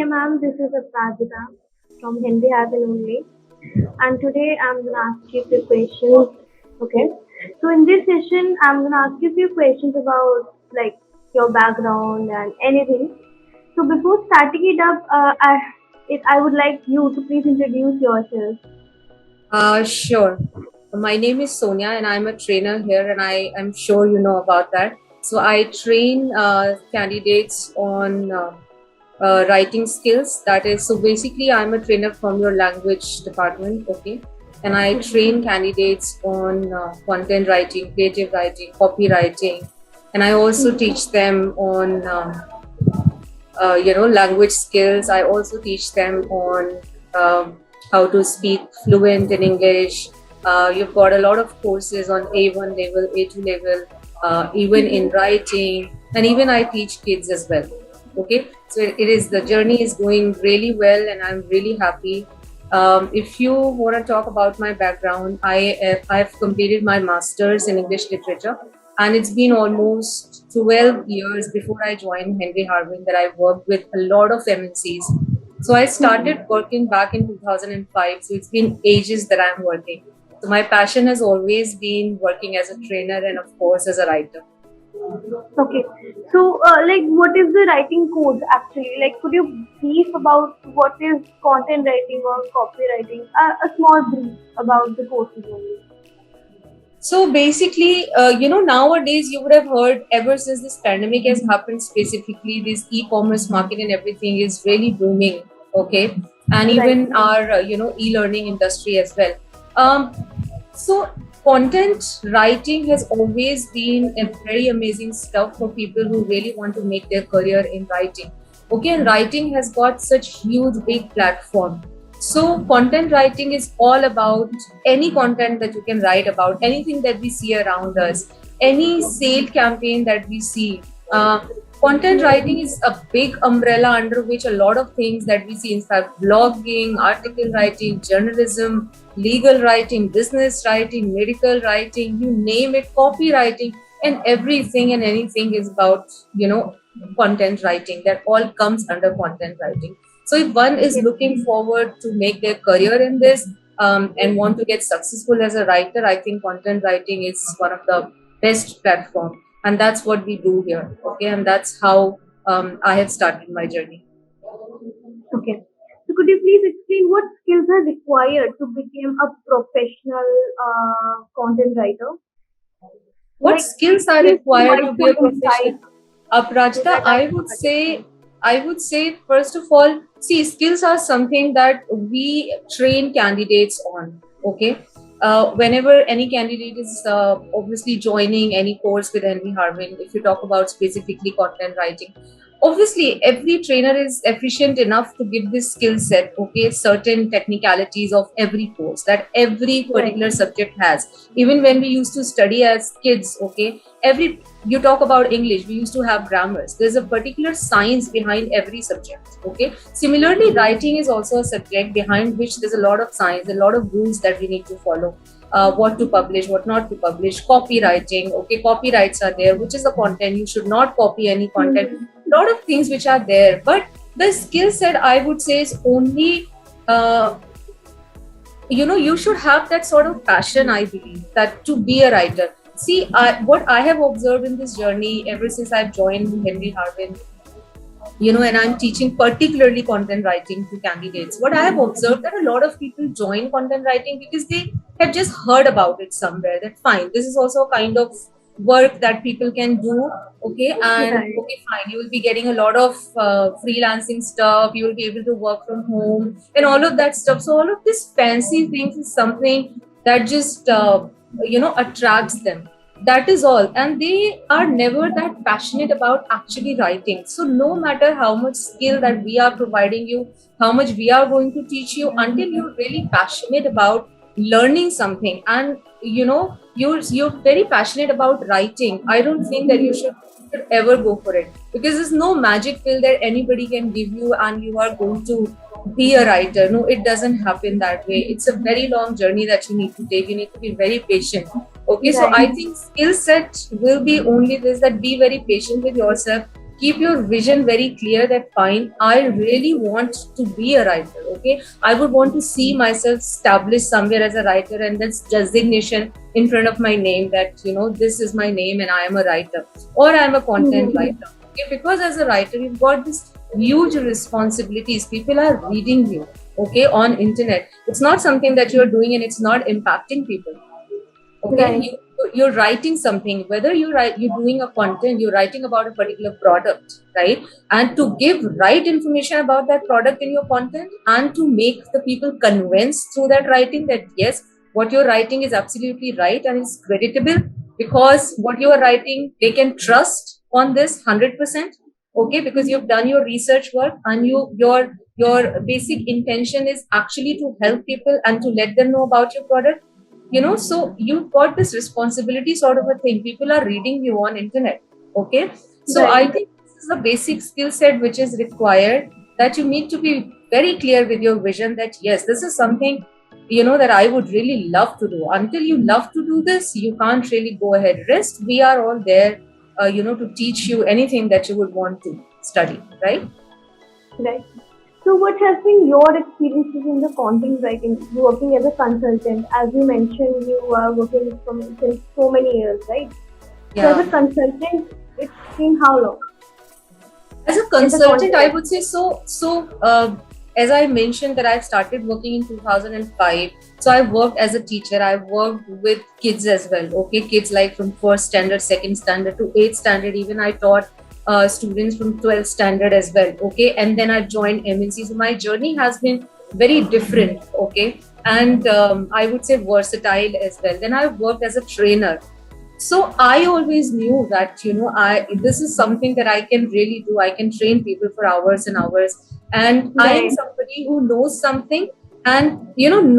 Hey ma'am, this is Aparajita from Hindi Harvin only. And today I'm gonna ask you a few questions. Okay. So in this session, I'm gonna ask you a few questions about like your background and anything. So before starting it up, I would like you to please introduce yourself. Sure. My name is Sonia, and I'm a trainer here, and I'm sure you know about that. So I train candidates on writing skills. That is, so basically, I'm a trainer from your language department, okay? And I train candidates on content writing, creative writing, copywriting, and I also teach them on language skills. I also teach them on how to speak fluent in English. You've got a lot of courses on A1 level, A2 level, even in writing, and even I teach kids as well. Okay, so it is, the journey is going really well, and I'm really happy. If you want to talk about my background, I've completed my master's in English literature, and it's been almost 12 years before I joined Henry Harvin that I worked with a lot of MNCs. So I started working back in 2005. So it's been ages that I'm working. So my passion has always been working as a trainer and, of course, as a writer. Okay. So what is the writing code actually? Like, could you brief about what is content writing or copywriting? A small brief about the courses only. So basically, nowadays you would have heard, ever since this pandemic has happened, specifically this e-commerce market and everything is really booming. Okay, and Right. even our e-learning industry as well. Um, so content writing has always been a very amazing stuff for people who really want to make their career in writing. Okay, and writing has got such huge big platform. So content writing is all about any content that you can write about, anything that we see around us, any sale campaign that we see. Content writing is a big umbrella under which a lot of things that we see, in fact, blogging, article writing, journalism, legal writing, business writing, medical writing, you name it, copywriting, and everything and anything is about, content writing. That all comes under content writing. So if one is Yes. looking forward to make their career in this, and want to get successful as a writer, I think content writing is one of the best platform, and that's what we do here. Okay, and that's how I have started my journey. Okay. So could you please explain what skills are required to become a professional content writer? What Like, skills are please required to provide be a some professional? insight so Aprajita, that I can understand. I would say, first of all, see, skills are something that we train candidates on. Okay. Whenever any candidate is obviously joining any course with Henry Harvin, if you talk about specifically content writing, obviously every trainer is efficient enough to give this skill set, okay, certain technicalities of every course that every Right. particular subject has. Even when we used to study as kids, okay, every, you talk about English, we used to have grammars. There's a particular science behind every subject. Okay. Similarly, writing is also a subject behind which there's a lot of science, a lot of rules that we need to follow. What to publish, what not to publish, copywriting. Okay, copyrights are there, which is the content. You should not copy any content. Mhm. A lot of things which are there, but the skill set, I would say, is only uh, you should have that sort of passion, I believe, that to be a writer. See, what I have observed in this journey ever since I've joined Henry Harvin, and I'm teaching particularly content writing to candidates. What I have observed, that a lot of people join content writing because they have just heard about it somewhere. That fine, this is also a kind of work that people can do. Okay, and Right. okay, fine, you will be getting a lot of freelancing stuff. You will be able to work from home and all of that stuff. So all of these fancy things is something that just attracts them. That is all, and they are never that passionate about actually writing. So no matter how much skill that we are providing you, how much we are going to teach you, until you're really passionate about learning something, and you're very passionate about writing, I don't think that you should ever go for it, because there's no magic pill that anybody can give you and you are going to be a writer. No, it doesn't happen that way. It's a very long journey that you need to take. You need to be very patient. Okay, so Right. I think skill set will be only this, that be very patient with yourself, keep your vision very clear that fine, I really want to be a writer. Okay, I would want to see myself established somewhere as a writer, and this designation in front of my name, that this is my name and I am a writer, or I am a content Mm-hmm. writer. Okay, because as a writer you've got this huge responsibilities. People are reading you, okay, on internet. It's not something that you're doing and it's not impacting people. Okay, Right. you're writing something, whether you're doing a content, you're writing about a particular product, right? And to give right information about that product in your content, and to make the people convinced through that writing that yes, what you're writing is absolutely right and is creditable, because what you are writing they can trust on this 100%. Okay, because you've done your research work, and your basic intention is actually to help people and to let them know about your product. So you've got this responsibility sort of a thing. People are reading you on internet. Okay, so Right. I think this is a basic skill set which is required, that you need to be very clear with your vision that yes, this is something that I would really love to do. Until you love to do this, you can't really go ahead. Rest, we are all there to teach you anything that you would want to study, right? Right. So, what has been your experiences in the content writing, working as a consultant? As you mentioned, you are working since so many years, right? So, as a Yeah. consultant, it's been how long As a in the consultant, content I writing? would say as I mentioned that I've started working in 2005. So I worked as a teacher. I worked with kids as well. Okay, kids like from first standard, second standard to eighth standard. Even I taught students from 12th standard as well. Okay, and then I've joined MNC. So my journey has been very different. Okay, and I would say versatile as well. Then I've worked as a trainer. So I always knew that I this is something that I can really do. I can train people for hours and hours, and I am Right. somebody who knows something. And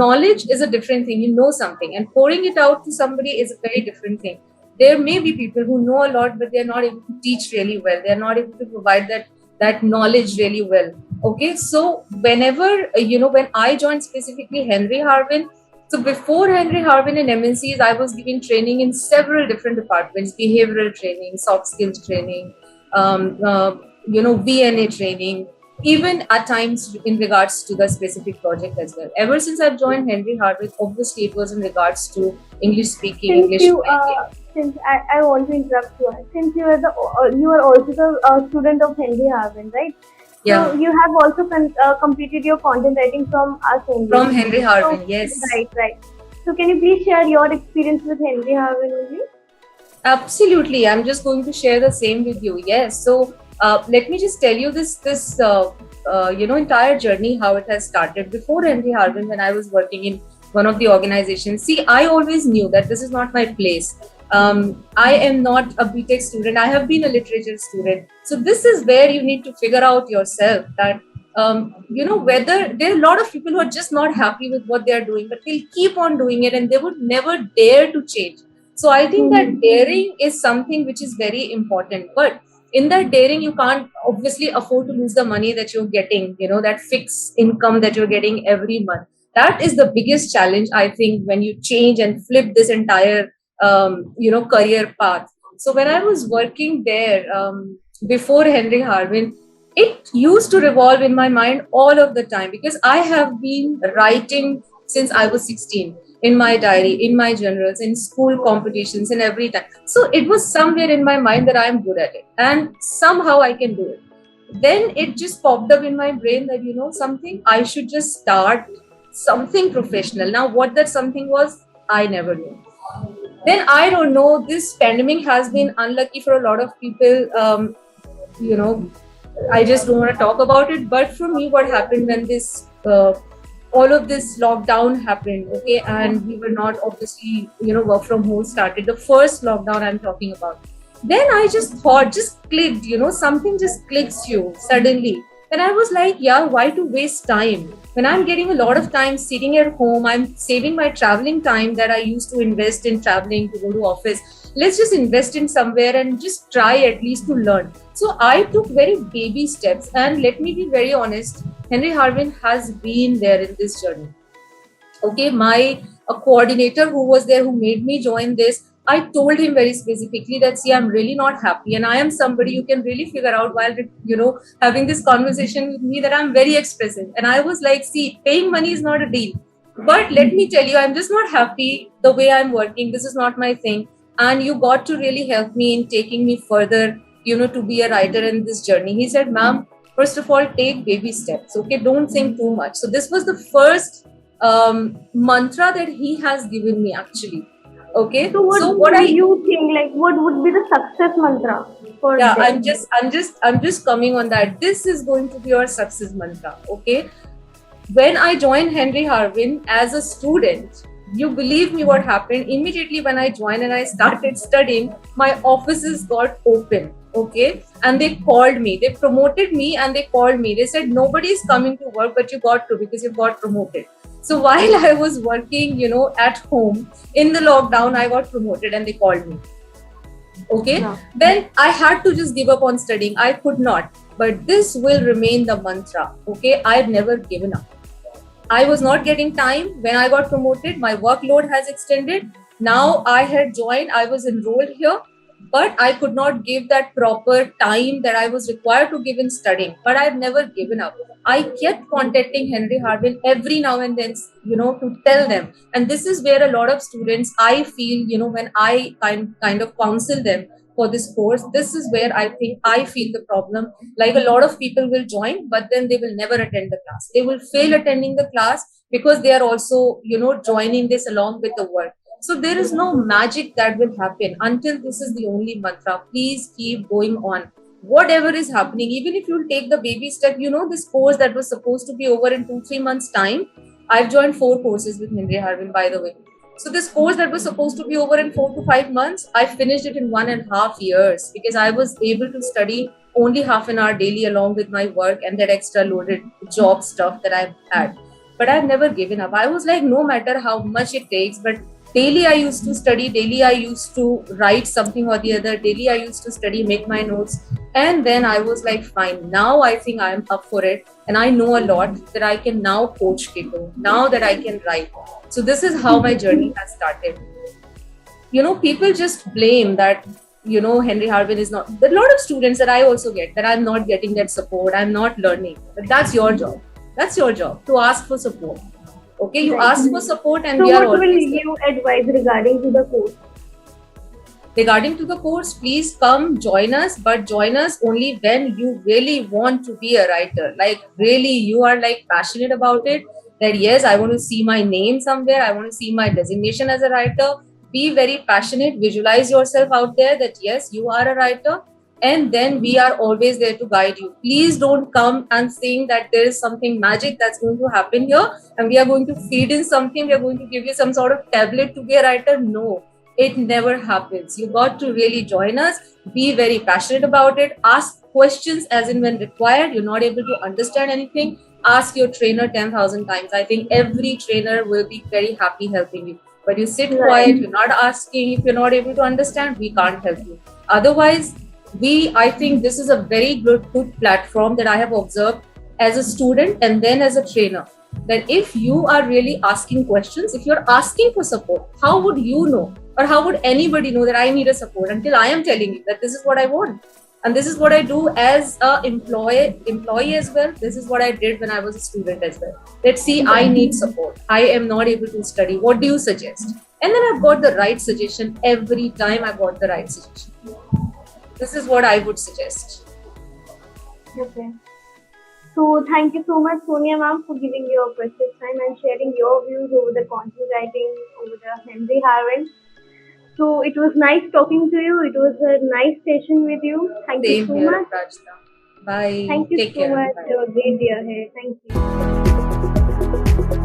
knowledge is a different thing. You know something, and pouring it out to somebody is a very different thing. There may be people who know a lot, but they're not able to teach really well. They're not able to provide that knowledge really well. Okay, so whenever when I joined specifically Henry Harvin. So before Henry Harvin and MNCs, I was giving training in several different departments: behavioral training, soft skills training, VNA training, even at times in regards to the specific project as well. Ever since I've joined Henry Harvin, obviously it was in regards to English speaking, Since English you, writing. since I want to interrupt you, since you are also the student of Henry Harvin, right? So Yeah, you have also completed your content writing from us only. from Henry So Harvin, yes. right, right. So can you please share your experience with Henry Harvin only? Absolutely. I'm just going to share the same with you. Yes. So let me just tell you this entire journey, how it has started. Before Henry Harvin, when I was working in one of the organizations, see, I always knew that this is not my place. I am not a BTech student. I have been a literature student. So this is where you need to figure out yourself that whether there are a lot of people who are just not happy with what they are doing, but they'll keep on doing it and they would never dare to change. So I think that Mm-hmm. daring is something which is very important. But in that daring, you can't obviously afford to lose the money that you're getting, that fixed income that you're getting every month. That is the biggest challenge, I think, when you change and flip this entire, career path. So when I was working there, before Henry Harvin, it used to revolve in my mind all of the time, because I have been writing since I was 16, in my diary, in my journals, in school competitions, in every time. So it was somewhere in my mind that I am good at it and somehow I can do it. Then it just popped up in my brain that, something, I should just start something professional. Now, what that something was, I never knew. Then I don't know, this pandemic has been unlucky for a lot of people. You know, I just don't want to talk about it. But for me, what happened when this all of this lockdown happened, okay, and we were not obviously, work from home started. The first lockdown I'm talking about. Then I just thought, just clicked, something just clicks you suddenly. And I was like, yeah, why to waste time? When I'm getting a lot of time sitting at home, I'm saving my traveling time that I used to invest in traveling to go to office. Let's just invest in somewhere and just try at least to learn. So I took very baby steps, and let me be very honest, Henry Harvin has been there in this journey. Okay, my a coordinator who was there, who made me join this, I told him very specifically that, see, I'm really not happy, and I am somebody you can really figure out while, having this conversation with me, that I'm very expressive. And I was like, see, paying money is not a deal. But let me tell you, I'm just not happy the way I'm working. This is not my thing. And you got to really help me in taking me further, to be a writer in this journey. He said, ma'am, first of all, take baby steps. Okay, don't think too much. So this was the first mantra that he has given me, actually. Okay. So what do you think? Like, what would be the success mantra for Yeah, them? I'm just coming on that. This is going to be your success mantra. Okay. When I joined Henry Harvin as a student, you believe me what happened? Immediately when I joined and I started studying, my offices got open. Okay. And they called me. They promoted me and they called me. They said, nobody's coming to work, but you got to, because you got promoted. So while I was working, at home in the lockdown, I got promoted and they called me. Okay. Yeah. Then I had to just give up on studying. I could not. But this will remain the mantra. Okay. I've never given up. I was not getting time when I got promoted. My workload has extended. Now I had joined, I was enrolled here, but I could not give that proper time that I was required to give in studying. But I've never given up. I kept contacting Henry Harvin every now and then, to tell them. And this is where a lot of students, I feel, when I kind of counsel them for this course, this is where I think I feel the problem. Like, a lot of people will join, but then they will never attend the class. They will fail attending the class because they are also, joining this along with the work. So there is no magic that will happen until this is the only mantra. Please keep going on. Whatever is happening, even if you take the baby step, this course that was supposed to be over in 2-3 months' time. I've joined 4 courses with Henry Harvin, by the way. So this course that was supposed to be over in 4 to 5 months, I finished it in 1.5 years, because I was able to study only half an hour daily along with my work and that extra loaded job stuff that I've had. But I've never given up. I was like, no matter how much it takes, but daily I used to study, daily I used to write something or the other, daily I used to study, make my notes. And then I was like, fine, now I think I'm up for it. And I know a lot that I can now coach people, now that I can write. So this is how my journey has started. People just blame that, Henry Harvin is not. There are a lot of students that I also get, that I'm not getting that support, I'm not learning. But that's your job. That's your job, to ask for support. Okay, you Right. ask for support and So we are what will always there. you advise regarding to the course? Regarding to the course, please come join us, but join us only when you really want to be a writer. Like, really, you are like passionate about it. That, yes, I want to see my name somewhere. I want to see my designation as a writer. Be very passionate. Visualize yourself out there that, yes, you are a writer. And then we are always there to guide you. Please don't come and think that there is something magic that's going to happen here and we are going to feed in something. We are going to give you some sort of tablet to be a writer. No, it never happens. You got to really join us, be very passionate about it, ask questions as in when required. You're not able to understand anything, ask your trainer 10,000 times. I think every trainer will be very happy helping you. But you sit Right. quiet, you're not asking, if you're not able to understand, we can't help you. Otherwise, I think this is a very good platform that I have observed as a student and then as a trainer. That if you are really asking questions, if you're asking for support, how would you know, or how would anybody know that I need a support until I am telling you that this is what I want? And this is what I do as a employee as well. This is what I did when I was a student as well. Let's see, I need support. I am not able to study. What do you suggest? And then I've got the right suggestion every time. I got the right suggestion. This is what I would suggest. Okay. So thank you so much, Sonia ma'am, for giving your precious time and sharing your views over the content writing over the Henry Harvin. So it was nice talking to you. It was a nice session with you. Thank you Same so here, much. Rajna. Bye. Thank you Take so care. much. Bye. Have a great day ahead. Thank you.